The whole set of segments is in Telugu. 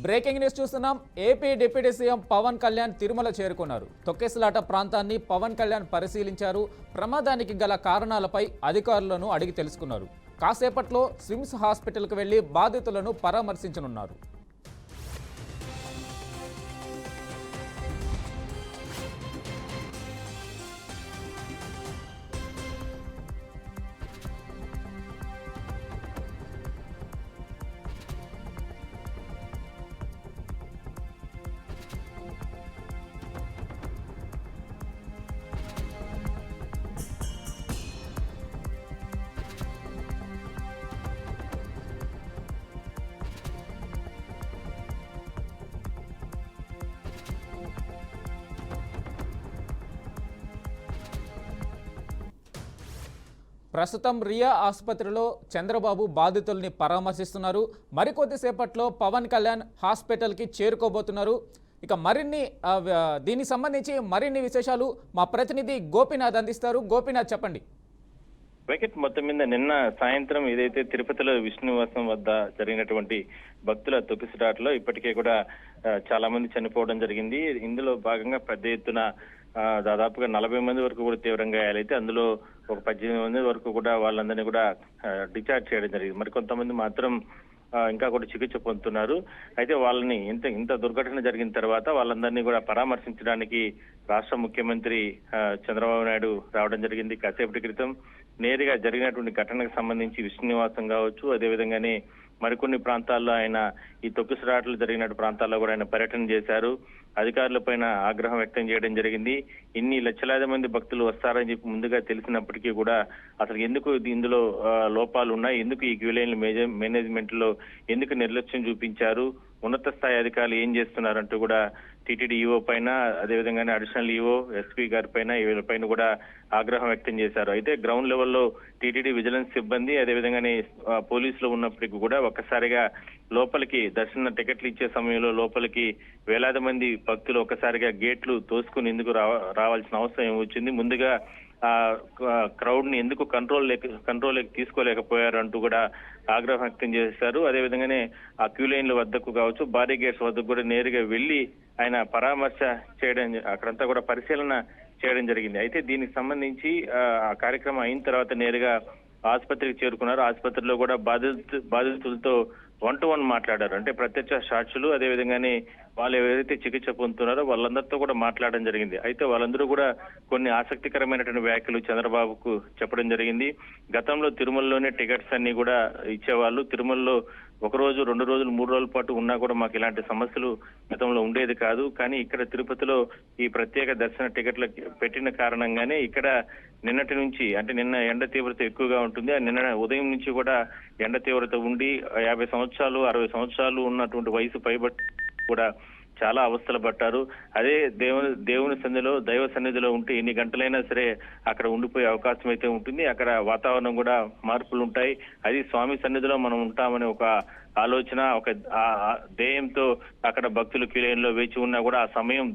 బ్రేకింగ్ న్యూస్ చూస్తున్నాం. AP deputy CM Pawan Kalyan Tirumala చేరుకున్నారు. తొక్కేసలాట ప్రాంతాన్ని పవన్ కళ్యాణ్ పరిశీలించారు. ప్రమాదానికి గల కారణాలపై అధికారులను అడిగి తెలుసుకున్నారు. కాసేపట్లో స్విమ్స్ హాస్పిటల్కు వెళ్లి బాధితులను పరామర్శించనున్నారు. ప్రస్తుతం రియా ఆసుపత్రిలో చంద్రబాబు బాధితుల్ని పరామర్శిస్తున్నారు. మరికొద్దిసేపట్లో పవన్ కళ్యాణ్ హాస్పిటల్కి చేరుకోబోతున్నారు. ఇక దీనికి సంబంధించి మరిన్ని విశేషాలు మా ప్రతినిధి గోపీనాథ్ అందిస్తారు. గోపీనాథ్, చెప్పండి. వెంకట్, మొత్తం మీద నిన్న సాయంత్రం ఏదైతే తిరుపతిలో విష్ణునివాసం వద్ద జరిగినటువంటి భక్తుల తొక్కిసలాటలో ఇప్పటికే కూడా చాలా మంది చనిపోవడం జరిగింది. ఇందులో భాగంగా పెద్ద ఎత్తున దాదాపుగా 40 మంది వరకు కూడా తీవ్రంగా గాయాలైతే అందులో ఒక 18 మంది వరకు కూడా వాళ్ళందరినీ కూడా డిశ్చార్జ్ చేయడం జరిగింది. మరికొంతమంది మాత్రం ఇంకా కూడా చికిత్స పొందుతున్నారు. అయితే వాళ్ళని ఇంత దుర్ఘటన జరిగిన తర్వాత వాళ్ళందరినీ కూడా పరామర్శించడానికి రాష్ట్ర ముఖ్యమంత్రి చంద్రబాబు నాయుడు రావడం జరిగింది. కాసేపటి క్రితం నేరుగా జరిగినటువంటి ఘటనకు సంబంధించి విష్ణునివాసం కావచ్చు, అదేవిధంగానే మరికొన్ని ప్రాంతాల్లో ఆయన ఈ తొక్కిసలాటలు జరిగిన ప్రాంతాల్లో కూడా ఆయన పర్యటన చేశారు. అధికారులపైన ఆగ్రహం వ్యక్తం చేయడం జరిగింది. ఇన్ని లక్షలాది మంది భక్తులు వస్తారని చెప్పి ముందుగా తెలిసినప్పటికీ కూడా అసలు ఎందుకు ఇందులో లోపాలు ఉన్నాయి, ఎందుకు ఈ క్యూలైన్ మేనేజ్మెంట్ లో ఎందుకు నిర్లక్ష్యం చూపించారు, ఉన్నత స్థాయి అధికారులు ఏం చేస్తున్నారంటూ కూడా టీటీడీ ఈఓ పైన, అదేవిధంగానే అడిషనల్ ఈఓ, ఎస్పీ గారి పైన, వీళ్ళపైన కూడా ఆగ్రహం వ్యక్తం చేశారు. అయితే గ్రౌండ్ లెవెల్లో టీటీడీ విజిలెన్స్ సిబ్బంది, అదేవిధంగానే పోలీసులు ఉన్నప్పటికీ కూడా ఒక్కసారిగా లోపలికి దర్శన టికెట్లు ఇచ్చే సమయంలో లోపలికి వేలాది మంది భక్తులు ఒక్కసారిగా గేట్లు తోసుకుని ఎందుకు రావాల్సిన అవసరం వచ్చింది, ముందుగా క్రౌడ్ ని ఎందుకు కంట్రోల్ తీసుకోలేకపోయారు అంటూ కూడా ఆగ్రహం వ్యక్తం చేశారు. అదేవిధంగానే ఆ క్యూ లైన్ల వద్దకు కావచ్చు, బారిగేట్స్ వద్దకు కూడా నేరుగా వెళ్లి ఆయన పరామర్శ చేయడం, అక్కడంతా కూడా పరిశీలన చేయడం జరిగింది. అయితే దీనికి సంబంధించి ఆ కార్యక్రమం అయిన తర్వాత నేరుగా ఆసుపత్రికి చేరుకున్నారు. ఆసుపత్రిలో కూడా బాధితులతో 1-to-1 మాట్లాడారు. అంటే ప్రత్యక్ష సాక్షులు, అదేవిధంగానే వాళ్ళు ఎవరైతే చికిత్స పొందుతున్నారో వాళ్ళందరితో కూడా మాట్లాడడం జరిగింది. అయితే వాళ్ళందరూ కూడా కొన్ని ఆసక్తికరమైనటువంటి వ్యాఖ్యలు చంద్రబాబుకు చెప్పడం జరిగింది. గతంలో తిరుమలలోనే టికెట్స్ అన్ని కూడా ఇచ్చేవాళ్ళు, తిరుమలలో 1 రోజు 2 రోజులు 3 రోజుల పాటు ఉన్నా కూడా మాకు ఇలాంటి సమస్యలు గతంలో ఉండేది కాదు. కానీ ఇక్కడ తిరుపతిలో ఈ ప్రత్యేక దర్శన టికెట్లు పెట్టిన కారణంగానే ఇక్కడ నిన్నటి నుంచి, అంటే నిన్న ఎండ తీవ్రత ఎక్కువగా ఉంటుంది, నిన్న ఉదయం నుంచి కూడా ఎండ తీవ్రత ఉండి 50 సంవత్సరాలు 60 సంవత్సరాలు ఉన్నటువంటి వయసు పైబట్టి కూడా చాలా అవస్థలు పట్టారు. అదే దేవుని సన్నిధిలో, దైవ సన్నిధిలో ఉంటే ఎన్ని గంటలైనా సరే అక్కడ ఉండిపోయే అవకాశం అయితే ఉంటుంది. అక్కడ వాతావరణం కూడా మార్పులు ఉంటాయి. అది స్వామి సన్నిధిలో మనం ఉంటామని ఒక ఆలోచన, ఒక ధ్యేయంతో అక్కడ భక్తులు క్యూ లైన్ లో వేచి ఉన్నా కూడా ఆ సమయం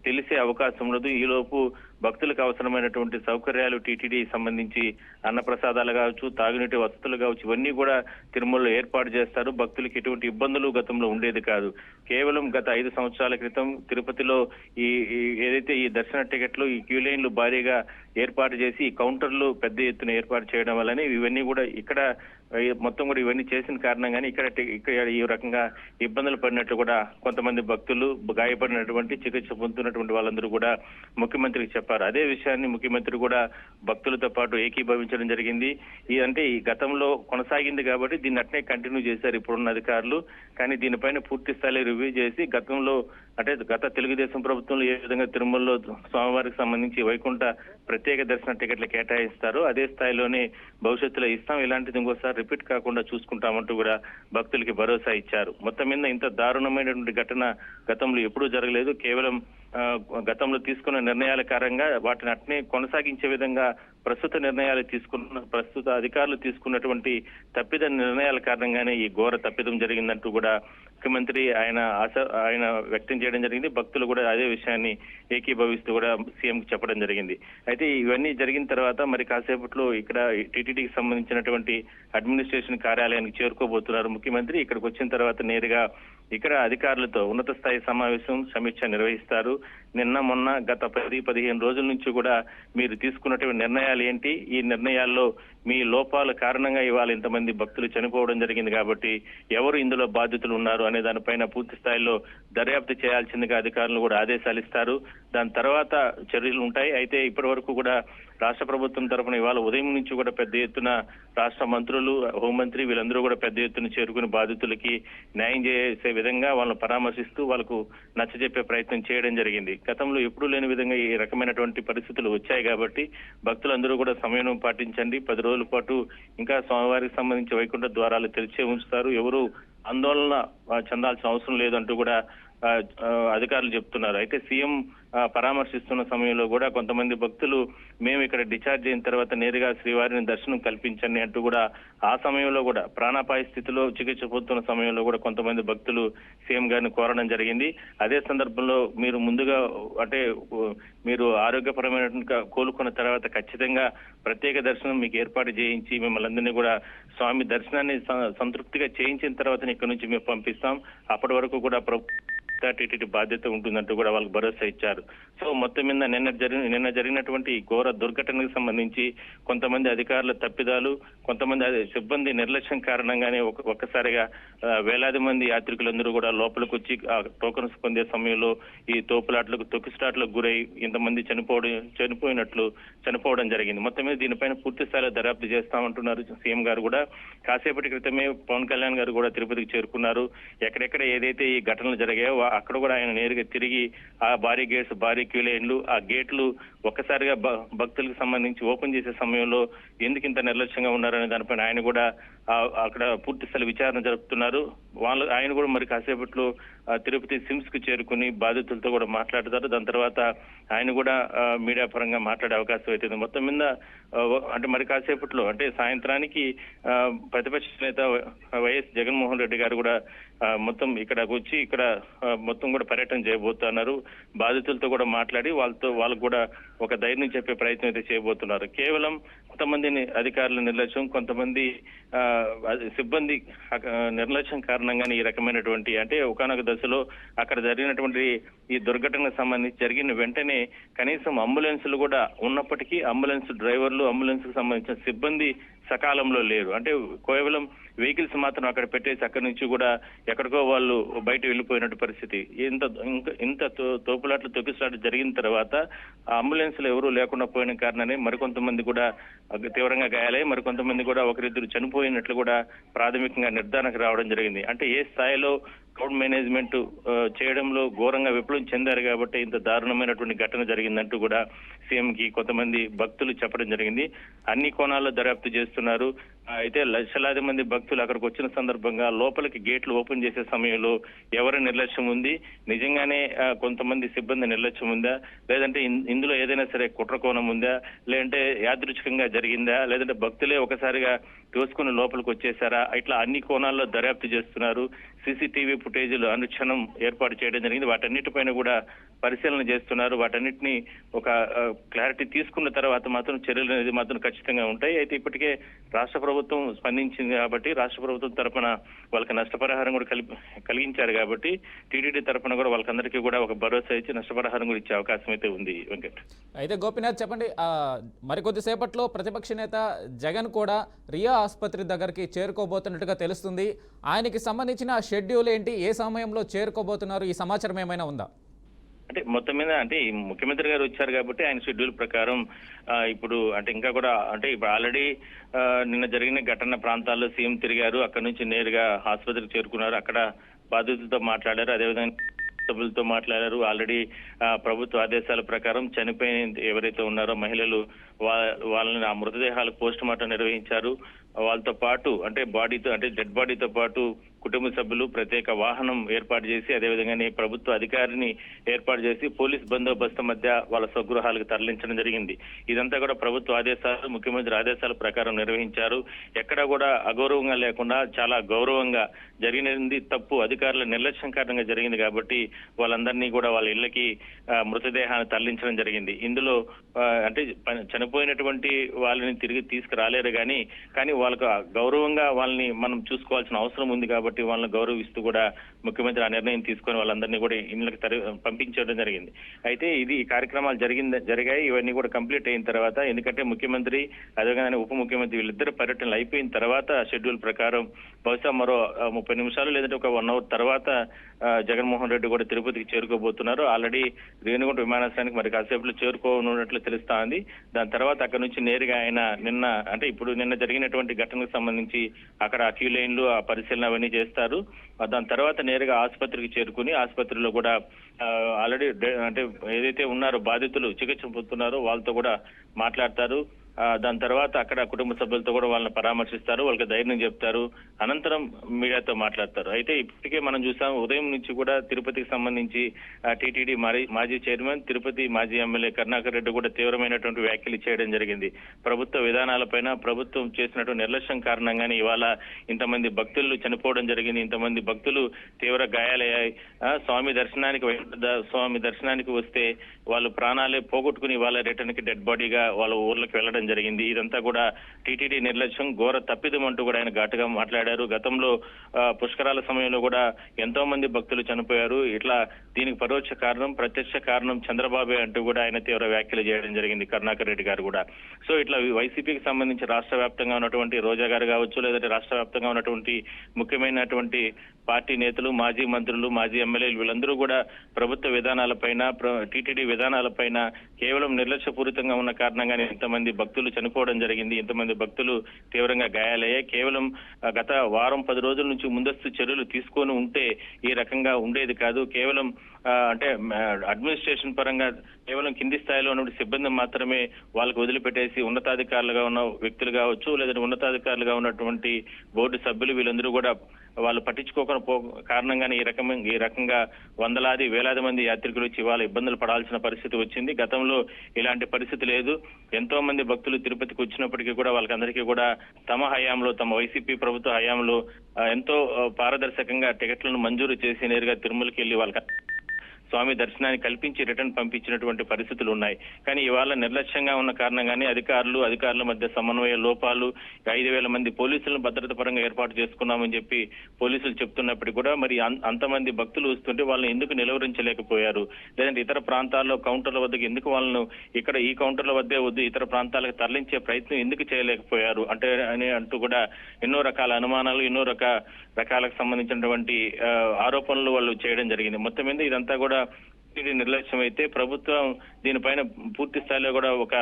తెలిసే అవకాశం ఉండదు. ఈలోపు భక్తులకు అవసరమైనటువంటి సౌకర్యాలు టీటీడీ సంబంధించి అన్నప్రసాదాలు కావచ్చు, తాగునీటి వసతులు కావచ్చు, ఇవన్నీ కూడా తిరుమలలో ఏర్పాటు చేస్తారు. భక్తులకు ఎటువంటి ఇబ్బందులు గతంలో ఉండేది కాదు. కేవలం గత 5 సంవత్సరాల క్రితం తిరుపతిలో ఏదైతే ఈ దర్శన టికెట్లు, ఈ క్యూ లైన్లు భారీగా ఏర్పాటు చేసి ఈ కౌంటర్లు పెద్ద ఎత్తున ఏర్పాటు చేయడం వల్లనే ఇవన్నీ కూడా ఇక్కడ మొత్తం కూడా ఇవన్నీ చేసిన కారణంగానే ఇక్కడ ఈ రకంగా ఇబ్బందులు పడినట్లు కూడా కొంతమంది భక్తులు, గాయపడినటువంటి చికిత్స పొందుతున్నటువంటి వాళ్ళందరూ కూడా ముఖ్యమంత్రికి చెప్పారు. అదే విషయాన్ని ముఖ్యమంత్రి కూడా భక్తులతో పాటు ఏకీభవించడం జరిగింది. అంటే ఈ గతంలో కొనసాగింది కాబట్టి దీన్ని అట్నే కంటిన్యూ చేశారు ఇప్పుడున్న అధికారులు. కానీ దీనిపైన పూర్తి స్థాయిలో రివ్యూ చేసి గతంలో, అంటే గత తెలుగుదేశం ప్రభుత్వంలో ఏ విధంగా తిరుమలలో స్వామివారికి సంబంధించి వైకుంఠ ప్రత్యేక దర్శన టికెట్లు కేటాయిస్తారో అదే స్థాయిలోనే భవిష్యత్తులో ఇస్తాం, ఇలాంటిది ఇంకోసారి రిపీట్ కాకుండా చూసుకుంటామంటూ కూడా భక్తులకి భరోసా ఇచ్చారు. మొత్తం మీద ఇంత దారుణమైనటువంటి ఘటన గతంలో ఎప్పుడూ జరగలేదు. కేవలం గతంలో తీసుకున్న నిర్ణయాల కారణంగా వాటిని అట్నే కొనసాగించే విధంగా ప్రస్తుత అధికారులు తీసుకున్నటువంటి తప్పిద నిర్ణయాల కారణంగానే ఈ ఘోర తప్పిదం జరిగిందంటూ కూడా ముఖ్యమంత్రి ఆయన వ్యక్తం చేయడం జరిగింది. భక్తులు కూడా అదే విషయాన్ని ఏకీభవిస్తూ కూడా సీఎంకి చెప్పడం జరిగింది. అయితే ఇవన్నీ జరిగిన తర్వాత మరి కాసేపట్లో ఇక్కడ టీటీడీకి సంబంధించినటువంటి అడ్మినిస్ట్రేషన్ కార్యాలయానికి చేరుకోబోతున్నారు ముఖ్యమంత్రి. ఇక్కడికి వచ్చిన తర్వాత నేరుగా ఇక్కడ అధికారులతో ఉన్నత స్థాయి సమావేశం సమీక్ష నిర్వహిస్తారు. నిన్న మొన్న గత 10-15 రోజుల నుంచి కూడా మీరు తీసుకున్నటువంటి నిర్ణయాలు ఏంటి, ఈ నిర్ణయాల్లో మీ లోపాల కారణంగా ఇవాళ ఇంతమంది భక్తులు చనిపోవడం జరిగింది కాబట్టి ఎవరు ఇందులో బాధితులు ఉన్నారు అనే దానిపైన పూర్తి స్థాయిలో దర్యాప్తు చేయాల్సిందిగా అధికారులు కూడా ఆదేశాలు ఇస్తారు. దాని తర్వాత చర్యలు ఉంటాయి. అయితే ఇప్పటి వరకు కూడా రాష్ట్ర ప్రభుత్వం తరఫున ఇవాళ ఉదయం నుంచి కూడా పెద్ద ఎత్తున రాష్ట్ర మంత్రులు, హోంమంత్రి వీళ్ళందరూ కూడా పెద్ద ఎత్తున చేరుకుని బాధితులకి న్యాయం చేసే విధంగా వాళ్ళని పరామర్శిస్తూ వాళ్ళకు నచ్చజెప్పే ప్రయత్నం చేయడం జరిగింది. గతంలో ఎప్పుడూ లేని విధంగా ఈ రకమైనటువంటి పరిస్థితులు వచ్చాయి కాబట్టి భక్తులందరూ కూడా సమయం పాటించండి. 10 రోజుల పాటు ఇంకా స్వామివారికి సంబంధించి వైకుంఠ ద్వారాలు తెరిచే ఉంచుతారు. ఎవరు ఆందోళన చెందాల్సిన అవసరం లేదంటూ కూడా అధికారులు చెప్తున్నారు. అయితే సీఎం పరామర్శిస్తున్న సమయంలో కూడా కొంతమంది భక్తులు మేము ఇక్కడ డిశ్చార్జ్ అయిన తర్వాత నేరుగా శ్రీవారిని దర్శనం కల్పించండి అంటూ కూడా ఆ సమయంలో కూడా ప్రాణాపాయ స్థితిలో చికిత్స పొందుతున్న సమయంలో కూడా కొంతమంది భక్తులు సీఎం గారిని కోరడం జరిగింది. అదే సందర్భంలో మీరు ముందుగా అంటే మీరు ఆరోగ్యపరమైన కోలుకున్న తర్వాత ఖచ్చితంగా ప్రత్యేక దర్శనం మీకు ఏర్పాటు చేయించి మిమ్మల్ని అందరినీ కూడా స్వామి దర్శనాన్ని సంతృప్తిగా చేయించిన తర్వాత ఇక్కడ నుంచి మేము పంపిస్తాం. అప్పటి వరకు కూడా టీటీడీ బాధ్యత ఉంటుందంటూ కూడా వాళ్ళకి భరోసా ఇచ్చారు. సో మొత్తం మీద నిన్న జరిగినటువంటి ఘోర దుర్ఘటనకు సంబంధించి కొంతమంది అధికారుల తప్పిదాలు, కొంతమంది సిబ్బంది నిర్లక్ష్యం కారణంగానే ఒక్కసారిగా వేలాది మంది యాత్రికులందరూ కూడా లోపలికి వచ్చి టోకన్స్ పొందే సమయంలో ఈ తోపులాట్లకు తొక్కిసలాట్లకు గురై ఇంతమంది చనిపోవడం జరిగింది. మొత్తం మీద దీనిపైన పూర్తి స్థాయిలో దర్యాప్తు చేస్తామంటున్నారు సీఎం గారు కూడా. కాసేపటి క్రితమే పవన్ కళ్యాణ్ గారు కూడా తిరుపతికి చేరుకున్నారు. ఎక్కడెక్కడ ఏదైతే ఈ ఘటనలు జరిగాయో అక్కడ కూడా ఆయన నేరుగా తిరిగి ఆ భారీ గేట్స్, భారీ క్యూ లైన్లు, ఆ గేట్లు ఒక్కసారిగా భక్తులకు సంబంధించి ఓపెన్ చేసే సమయంలో ఎందుకు ఇంత నిర్లక్ష్యంగా ఉన్నారనే దానిపైన ఆయన కూడా అక్కడ పూర్తి స్థాయి విచారణ జరుపుతున్నారు. ఆయన కూడా మరి కాసేపట్లో తిరుపతి సిమ్స్ కు చేరుకుని బాధితులతో కూడా మాట్లాడతారు. దాని తర్వాత ఆయన కూడా మీడియా పరంగా మాట్లాడే అవకాశం అవుతుంది. మొత్తం మీద అంటే మరి కాసేపట్లో అంటే సాయంత్రానికి ప్రతిపక్ష నేత వైఎస్ జగన్మోహన్ రెడ్డి గారు కూడా మొత్తం ఇక్కడకు వచ్చి ఇక్కడ మొత్తం కూడా పర్యటన చేయబోతున్నారు. బాధితులతో కూడా మాట్లాడి వాళ్ళకు కూడా ఒక ధైర్యం చెప్పే ప్రయత్నం అయితే చేయబోతున్నారు. కేవలం కొంతమంది అధికారుల నిర్లక్ష్యం, కొంతమంది సిబ్బంది నిర్లక్ష్యం కారణంగానే ఈ రకమైనటువంటి అంటే ఒకనొక దశలో అక్కడ జరిగినటువంటి ఈ దుర్ఘటనకు సంబంధించి జరిగిన వెంటనే కనీసం అంబులెన్సులు కూడా ఉన్నప్పటికీ అంబులెన్స్ డ్రైవర్లు, అంబులెన్స్ కు సంబంధించిన సిబ్బంది సకాలంలో లేరు. అంటే కేవలం వెహికల్స్ మాత్రం అక్కడ పెట్టేసి అక్కడి నుంచి కూడా ఎక్కడికో వాళ్ళు బయట వెళ్ళిపోయినట్టు పరిస్థితి. ఇంత తోపులాట్లు తొక్కిసలాట్లు జరిగిన తర్వాత అంబులెన్స్లు ఎవరూ లేకుండా పోయిన కారణాన్ని మరికొంతమంది కూడా తీవ్రంగా గాయాలై మరికొంతమంది కూడా ఒకరిద్దరు చనిపోయినట్లు కూడా ప్రాథమికంగా నిర్ధారణకు రావడం జరిగింది. అంటే ఏ స్థాయిలో క్రౌడ్ మేనేజ్మెంట్ చేయడంలో ఘోరంగా విప్లవం చెందారు కాబట్టి ఇంత దారుణమైనటువంటి ఘటన జరిగిందంటూ కూడా సీఎం కి కొంతమంది భక్తులు చెప్పడం జరిగింది. అన్ని కోణాల్లో దర్యాప్తు చేస్తున్నారు. అయితే లక్షలాది మంది భక్తులు అక్కడికి వచ్చిన సందర్భంగా లోపలికి గేట్లు ఓపెన్ చేసే సమయంలో ఎవరి నిర్లక్ష్యం ఉంది, నిజంగానే కొంతమంది సిబ్బంది నిర్లక్ష్యం ఉందా, లేదంటే ఇందులో ఏదైనా సరే కుట్ర కోణం ఉందా, లేదంటే యాదృచ్ఛికంగా జరిగిందా, లేదంటే భక్తులే ఒకసారిగా తోసుకుని లోపలికి వచ్చేసారా, ఇట్లా అన్ని కోణాల్లో దర్యాప్తు చేస్తున్నారు. సీసీటీవీ ఫుటేజీలు అనుక్షణం ఏర్పాటు చేయడం జరిగింది. వాటన్నిటిపైన కూడా పరిశీలన చేస్తున్నారు. వాటన్నిటిని ఒక క్లారిటీ తీసుకున్న తర్వాత మాత్రం చర్యలు అనేది మాత్రం ఖచ్చితంగా ఉంటాయి. అయితే ఇప్పటికే రాష్ట్ర ప్రభుత్వం స్పందించింది కాబట్టి రాష్ట్ర ప్రభుత్వం తరఫున వాళ్ళకి నష్టపరిహారం కూడా కలిగించారు కాబట్టి టీటీడీ తరఫున కూడా వాళ్ళకందరికీ కూడా ఒక భరోసా ఇచ్చి నష్టపరిహారం కూడా ఇచ్చే అవకాశం అయితే ఉంది. వెంకట్, అయితే గోపీనాథ్ చెప్పండి, మరికొద్దిసేపట్లో ప్రతిపక్ష నేత జగన్ కూడా రియా ఆసుపత్రి దగ్గరికి చేరుకోబోతున్నట్టుగా తెలుస్తుంది. ఆయనకి సంబంధించిన షెడ్యూల్ ఏంటి, ఏ సమయంలో చేరుకోబోతున్నారు, ఈ సమాచారం ఏమైనా ఉందా? అంటే మొత్తం మీద అంటే ముఖ్యమంత్రి గారు వచ్చారు కాబట్టి ఆయన షెడ్యూల్ ప్రకారం ఇప్పుడు అంటే ఇంకా కూడా అంటే ఇప్పుడు ఆల్రెడీ నిన్న జరిగిన ఘటన ప్రాంతాల్లో సీఎం తిరిగారు. అక్కడ నుంచి నేరుగా ఆసుపత్రికి చేరుకున్నారు. అక్కడ బాధితులతో మాట్లాడారు. అదేవిధంగా సభ్యులతో మాట్లాడారు. ఆల్రెడీ ప్రభుత్వ ఆదేశాల ప్రకారం చనిపోయిన ఎవరైతే ఉన్నారో మహిళలు వాళ్ళని ఆ మృతదేహాలు పోస్ట్ మార్టం నిర్వహించారు. వాళ్ళతో పాటు అంటే డెడ్ బాడీతో పాటు కుటుంబ సభ్యులు ప్రత్యేక వాహనం ఏర్పాటు చేసి అదేవిధంగానే ప్రభుత్వ అధికారిని ఏర్పాటు చేసి పోలీస్ బందోబస్తు మధ్య వాళ్ళ స్వగృహాలకు తరలించడం జరిగింది. ఇదంతా కూడా ప్రభుత్వ ఆదేశాలు, ముఖ్యమంత్రి ఆదేశాల ప్రకారం నిర్వహించారు. ఎక్కడా కూడా అగౌరవంగా లేకుండా చాలా గౌరవంగా జరిగినది. తప్పు అధికారుల నిర్లక్ష్యం కారణంగా జరిగింది కాబట్టి వాళ్ళందరినీ కూడా వాళ్ళ ఇళ్లకి మృతదేహాన్ని తరలించడం జరిగింది. ఇందులో అంటే చనిపోయినటువంటి వాళ్ళని తిరిగి తీసుకురాలేరు కానీ వాళ్ళకు గౌరవంగా వాళ్ళని మనం చూసుకోవాల్సిన అవసరం ఉంది కాబట్టి కాబట్టి వాళ్ళని గౌరవిస్తూ కూడా ముఖ్యమంత్రి ఆ నిర్ణయం తీసుకొని వాళ్ళందరినీ కూడా ఇళ్ళకి పంపించడం జరిగింది. అయితే ఈ కార్యక్రమాలు జరిగాయి. ఇవన్నీ కూడా కంప్లీట్ అయిన తర్వాత, ఎందుకంటే ముఖ్యమంత్రి అదేవిధంగా ఉప ముఖ్యమంత్రి వీళ్ళిద్దరు పర్యటనలు అయిపోయిన తర్వాత షెడ్యూల్ ప్రకారం బహుశా మరో 30 నిమిషాలు లేదంటే ఒక 1 అవర్ తర్వాత జగన్మోహన్ రెడ్డి కూడా తిరుపతికి చేరుకోబోతున్నారు. ఆల్రెడీ రేణిగుంట విమానాశ్రయానికి మరి కాసేపులో చేరుకోనున్నట్లు తెలుస్తా ఉంది. దాని తర్వాత అక్కడ నుంచి నేరుగా ఆయన నిన్న జరిగినటువంటి ఘటనకు సంబంధించి అక్కడ క్యూ లైన్లు ఆ పరిశీలన అవన్నీ చేస్తారు. దాని తర్వాత నేరుగా ఆసుపత్రికి చేరుకుని ఆసుపత్రిలో కూడా ఆల్రెడీ ఏదైతే ఉన్నారో బాధితులు చికిత్స పొందుతున్నారో వాళ్ళతో కూడా మాట్లాడతారు. దాని తర్వాత అక్కడ కుటుంబ సభ్యులతో కూడా వాళ్ళని పరామర్శిస్తారు, వాళ్ళకి ధైర్యం చెప్తారు. అనంతరం మీడియాతో మాట్లాడతారు. అయితే ఇప్పటికే మనం చూసాం, ఉదయం నుంచి కూడా తిరుపతికి సంబంధించి టీటీడీ మాజీ చైర్మన్, తిరుపతి మాజీ ఎమ్మెల్యే కరుణాకర్ రెడ్డి కూడా తీవ్రమైనటువంటి వ్యాఖ్యలు చేయడం జరిగింది. ప్రభుత్వ విధానాలపైన ప్రభుత్వం చేసినటువంటి నిర్లక్ష్యం కారణంగానే ఇవాళ ఇంతమంది భక్తులు చనిపోవడం జరిగింది, ఇంతమంది భక్తులు తీవ్ర గాయాలయ్యాయి. స్వామి దర్శనానికి వస్తే వాళ్ళు ప్రాణాలే పోగొట్టుకుని వాళ్ళ రిటర్న్ కి డెడ్ బాడీగా వాళ్ళ ఊర్లకు వెళ్ళడం జరిగింది. ఇదంతా కూడా టీటీడీ నిర్లక్ష్యం, ఘోర తప్పిదం అంటూ కూడా ఆయన ఘాటుగా మాట్లాడారు. గతంలో పుష్కరాల సమయంలో కూడా ఎంతో మంది భక్తులు చనిపోయారు. ఇట్లా దీనికి పరోక్ష కారణం, ప్రత్యక్ష కారణం చంద్రబాబే అంటూ కూడా ఆయన తీవ్ర వ్యాఖ్యలు చేయడం జరిగింది, కరుణాకర్ రెడ్డి గారు కూడా. సో ఇట్లా వైసీపీకి సంబంధించి రాష్ట్ర వ్యాప్తంగా ఉన్నటువంటి రోజా గారు కావచ్చు, లేదంటే రాష్ట్ర వ్యాప్తంగా ఉన్నటువంటి ముఖ్యమైనటువంటి పార్టీ నేతలు, మాజీ మంత్రులు, మాజీ ఎమ్మెల్యేలు వీళ్ళందరూ కూడా ప్రభుత్వ విధానాలపైన, టీటీడీ విధానాలపైన కేవలం నిర్లక్ష్యపూరితంగా ఉన్న కారణంగానే ఇంతమంది భక్తులు చనిపోవడం జరిగింది, ఇంతమంది భక్తులు తీవ్రంగా గాయాలయ్యాయి. కేవలం గత వారం 10 రోజుల నుంచి ముందస్తు చర్యలు తీసుకొని ఉంటే ఈ రకంగా ఉండేది కాదు. కేవలం అడ్మినిస్ట్రేషన్ పరంగా కేవలం కింది స్థాయిలో ఉన్న సిబ్బంది మాత్రమే వాళ్ళకు వదిలిపెట్టేసి ఉన్నతాధికారులుగా ఉన్న వ్యక్తులు కావచ్చు, లేదంటే ఉన్నతాధికారులుగా ఉన్నటువంటి బోర్డు సభ్యులు వీళ్ళందరూ కూడా వాళ్ళు పట్టించుకోకుండా కారణంగానే ఈ రకంగా వందలాది వేలాది మంది యాత్రికులు వచ్చి వాళ్ళ ఇబ్బందులు పడాల్సిన పరిస్థితి వచ్చింది. గతంలో ఇలాంటి పరిస్థితి లేదు. ఎంతో మంది భక్తులు తిరుపతికి వచ్చినప్పటికీ కూడా వాళ్ళకందరికీ కూడా తమ హయాంలో, తమ వైసీపీ ప్రభుత్వ హయాంలో ఎంతో పారదర్శకంగా టికెట్లను మంజూరు చేసి నేరుగా తిరుమలకి వెళ్లి వాళ్ళకి స్వామి దర్శనాన్ని కల్పించి రిటర్న్ పంపించినటువంటి పరిస్థితులు ఉన్నాయి. కానీ ఇవాళ నిర్లక్ష్యంగా ఉన్న కారణంగానే అధికారుల మధ్య సమన్వయ లోపాలు, 5,000 మంది పోలీసులను భద్రత పరంగా ఏర్పాటు చేసుకున్నామని చెప్పి పోలీసులు చెప్తున్నప్పటికీ కూడా మరి అంతమంది భక్తులు వస్తుంటే వాళ్ళని ఎందుకు నిలువరించలేకపోయారు, లేదంటే ఇతర ప్రాంతాల్లో కౌంటర్ల వద్దకు ఎందుకు వాళ్ళను ఇక్కడ ఈ కౌంటర్ల వద్దే వద్దు ఇతర ప్రాంతాలకు తరలించే ప్రయత్నం ఎందుకు చేయలేకపోయారు అంటూ కూడా ఎన్నో రకాల అనుమానాలు, ఎన్నో రకాలకు సంబంధించినటువంటి ఆరోపణలు వాళ్ళు చేయడం జరిగింది. మొత్తం మీద ఇదంతా కూడా నిర్లక్ష్యం అయితే ప్రభుత్వం దీనిపైన పూర్తి స్థాయిలో కూడా ఒక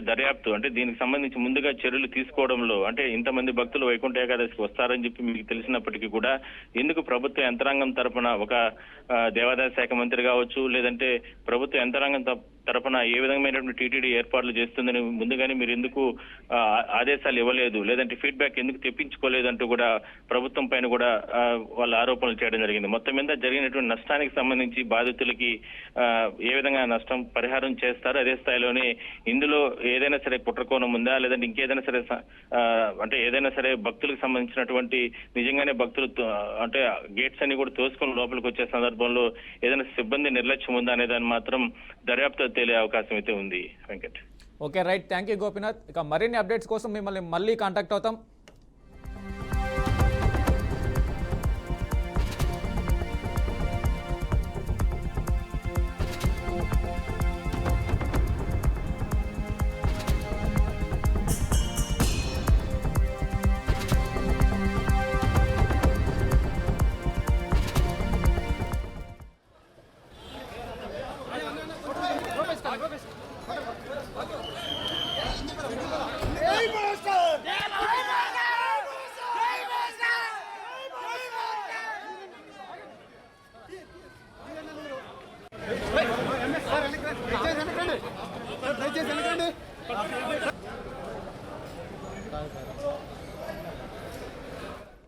దర్యాప్తు దీనికి సంబంధించి ముందుగా చర్యలు తీసుకోవడంలో ఇంతమంది భక్తులు వైకుంఠ ఏకాదశికి వస్తారని చెప్పి మీకు తెలిసినప్పటికీ కూడా ఎందుకు ప్రభుత్వ యంత్రాంగం తరపున ఒక దేవాదాయ శాఖ మంత్రి కావచ్చు, లేదంటే ప్రభుత్వ యంత్రాంగం తరపున ఏ విధమైనటువంటి టీటీడీ ఏర్పాట్లు చేస్తుందని ముందుగానే మీరు ఎందుకు ఆదేశాలు ఇవ్వలేదు, లేదంటే ఫీడ్బ్యాక్ ఎందుకు తెప్పించుకోలేదంటూ కూడా ప్రభుత్వం పైన కూడా వాళ్ళ ఆరోపణలు చేయడం జరిగింది. మొత్తం మీద జరిగినటువంటి నష్టానికి సంబంధించి బాధితులకి ఏ విధంగా నష్టం పరిహారం చేస్తారు, అదే స్థాయిలోనే ఇందులో ఏదైనా సరే కుట్రకోణం ఉందా, లేదంటే ఇంకేదైనా సరే ఏదైనా సరే భక్తులకు సంబంధించినటువంటి నిజంగానే భక్తులు గేట్స్ అన్ని కూడా తోసుకొని లోపలికి వచ్చే సందర్భంలో ఏదైనా సిబ్బంది నిర్లక్ష్యం ఉందా అనే దాన్ని మాత్రం దర్యాప్తు తెలియ అవకాశం అయితే ఉంది. Venkat. Okay, right. Thank you Gopinath. ఇక మరిన్ని అప్డేట్స్ కోసం మిమ్మల్ని మళ్ళీ కాంటాక్ట్ అవుతాం.